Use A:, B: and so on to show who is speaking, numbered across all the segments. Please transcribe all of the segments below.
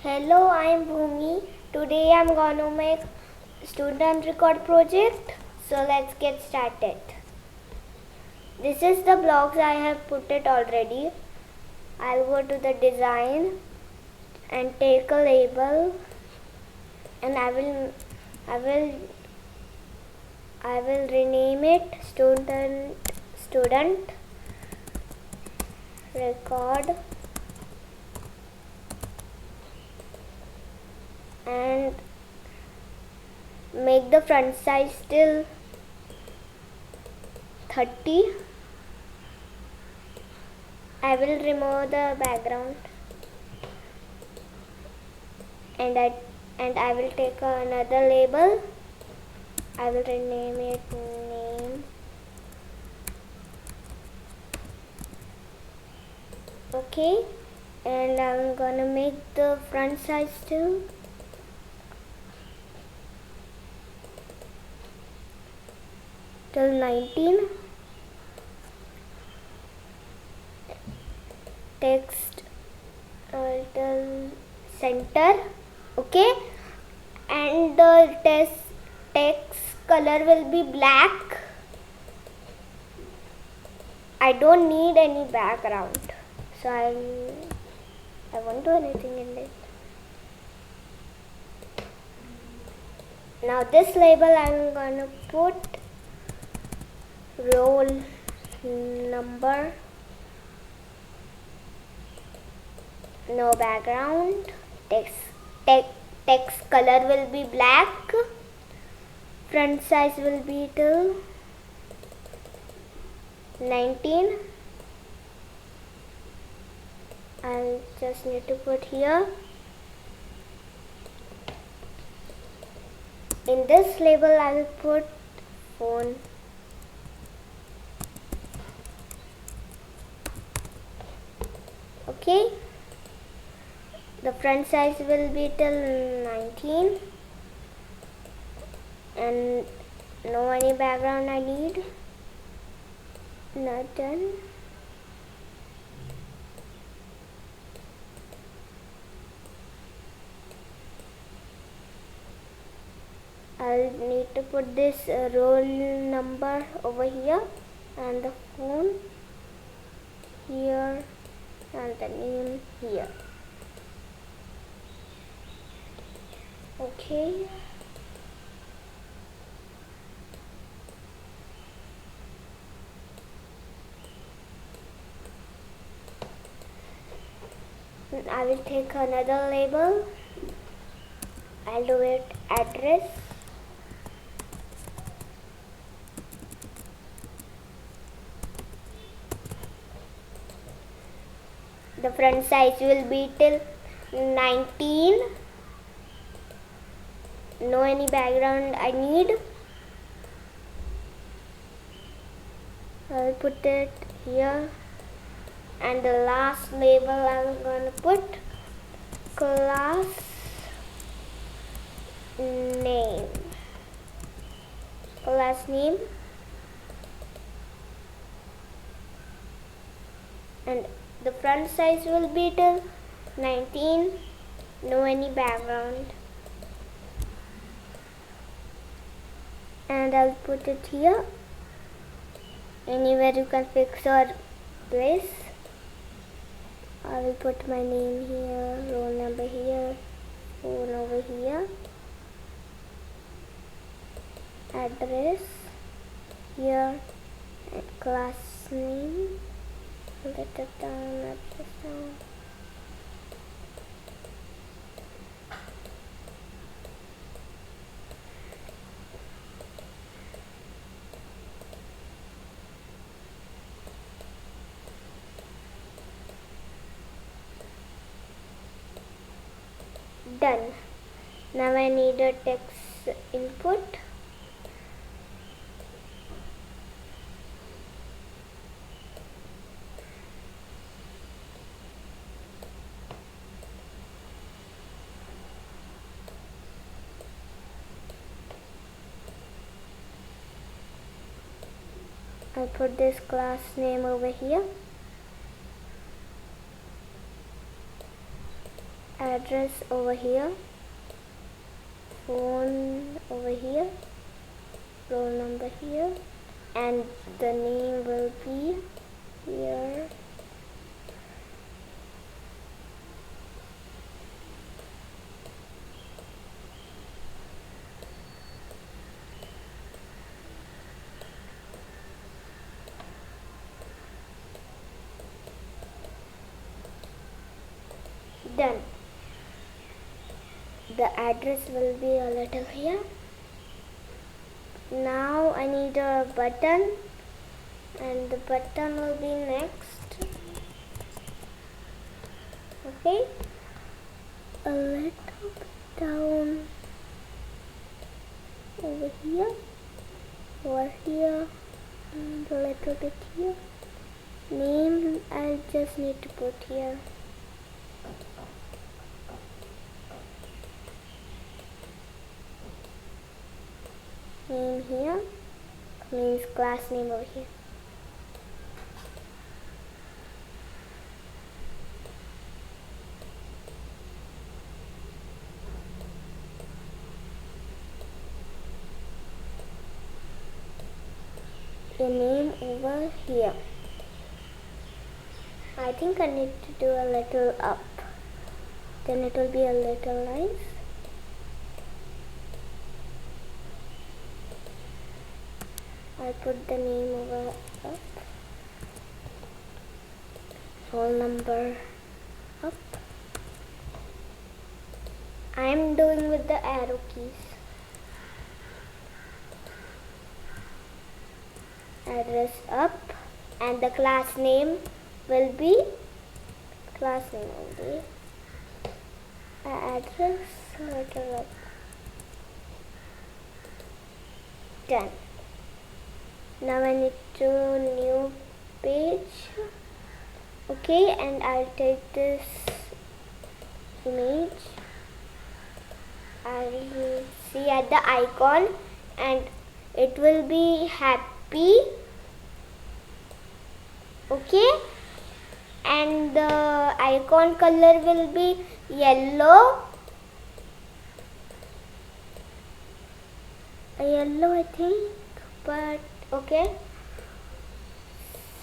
A: Hello, I'm Bhumi. Today I'm gonna make student record project. So let's get started. This is the blocks I have put it already. I'll go to the design and take a label, and I will rename it student record, and make the front size till 30. I will remove the background, and I will take another label. I will rename it name. Okay, and I'm gonna make the front size till 19. Text till center. Okay, and the text color will be black. I don't need any background, so I won't do anything in it. Now this label I'm gonna put roll number, no background. Text color will be black. Front size will be till 19. I'll just need to put here. In this label I will put phone. Okay, the front size will be till 19, and no any background I need. Not done. I'll need to put this roll number over here, and the phone here, and the name here. Okay. I will take another label. I'll do it address. The front size will be till 19. No any background I need. I'll put it here, and the last label I'm gonna put class name. Class name, and the front size will be till 19. No any background, and I'll put it here. Anywhere you can fix or place. I will put my name here, roll number here, phone over here, address here, and class name. Let it down, let this down. Done. Now I need a text input. I'll put this class name over here. address over here, phone over here, roll number here, and the name will be here. Done. The address will be a little here. Now I need a button, and the button will be next. Okay, a little bit down over here, and a little bit here. Name I just need to put here. Name here means class name over here. The name over here. I think I need to do a little up, then it will be a little nice. I put the name over up, roll number up. I am doing with the arrow keys. Address up, and the class name will be class name only. Address little up. Done. Now I need to new page. Okay, and I'll take this image. I'll see at the icon, and it will be happy. Okay, and the icon color will be yellow. Yellow, I think, but okay.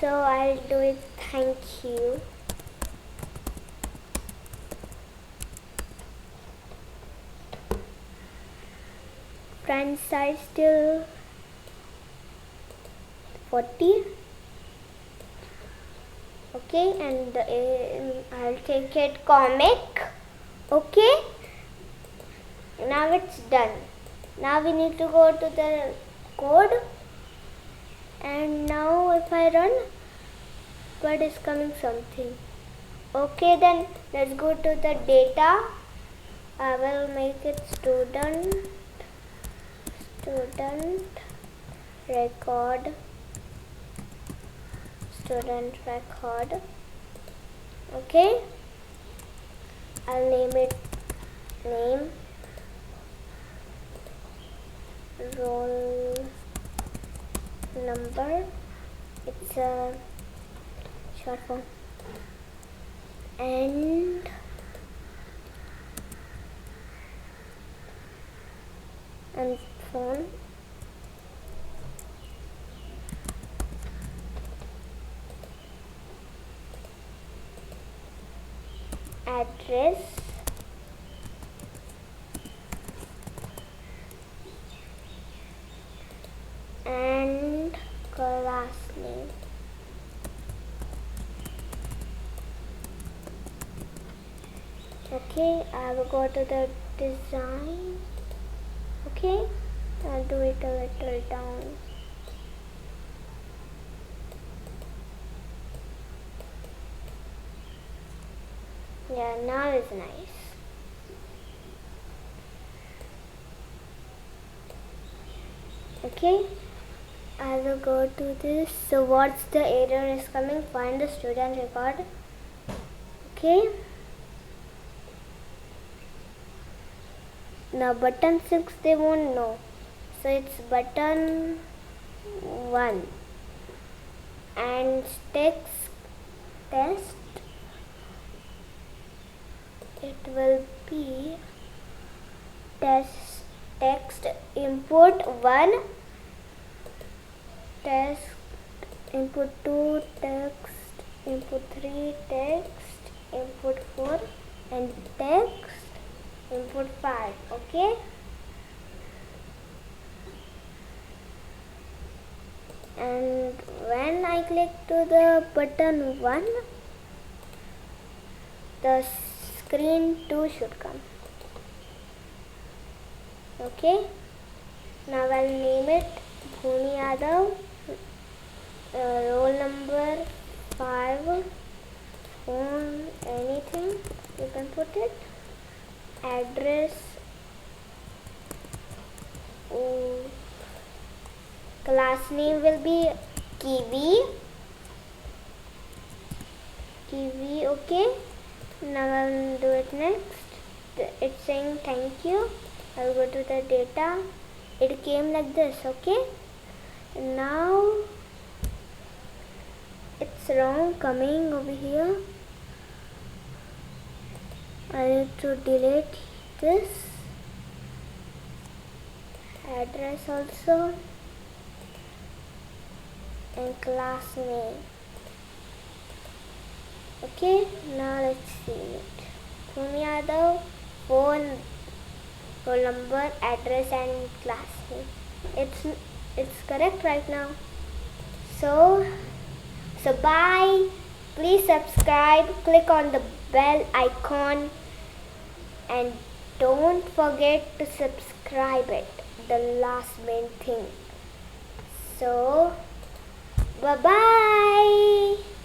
A: So I'll do it. Thank you. Front size still 40. Okay, and I'll take it comic. Okay, now it's done. Now we need to go to the code, and now if I run, but is coming something. Okay, then let's go to the data. I will make it student record. Okay, I'll name it name, roll number. It's a short form, and phone. Address, and class name. Okay, I will go to the design. Okay, I'll do it a little down. Yeah, now it's nice. Okay, I will go to this. So what's the error is coming? Find the student record. Okay, now button 6 they won't know, so it's button 1, and text test it will be text input 1, text input 2, text input 3, text input 4, and text input 5. Okay, and when I click to the button 1, the screen 2 should come. Okay, now I'll name it Bhumi Yadav, roll number 5, phone, anything you can put it, address, class name will be Kiwi. Okay, now I'll do it next. It's saying thank you. I'll go to the data. It came like this. Okay, now it's wrong coming over here. I need to delete this address also and class name. Okay, now let's see it. Bhumi Yadav, phone, roll number, address and class name. It's correct right now. So bye. Please subscribe, click on the bell icon, and don't forget to subscribe it, the last main thing. So bye bye.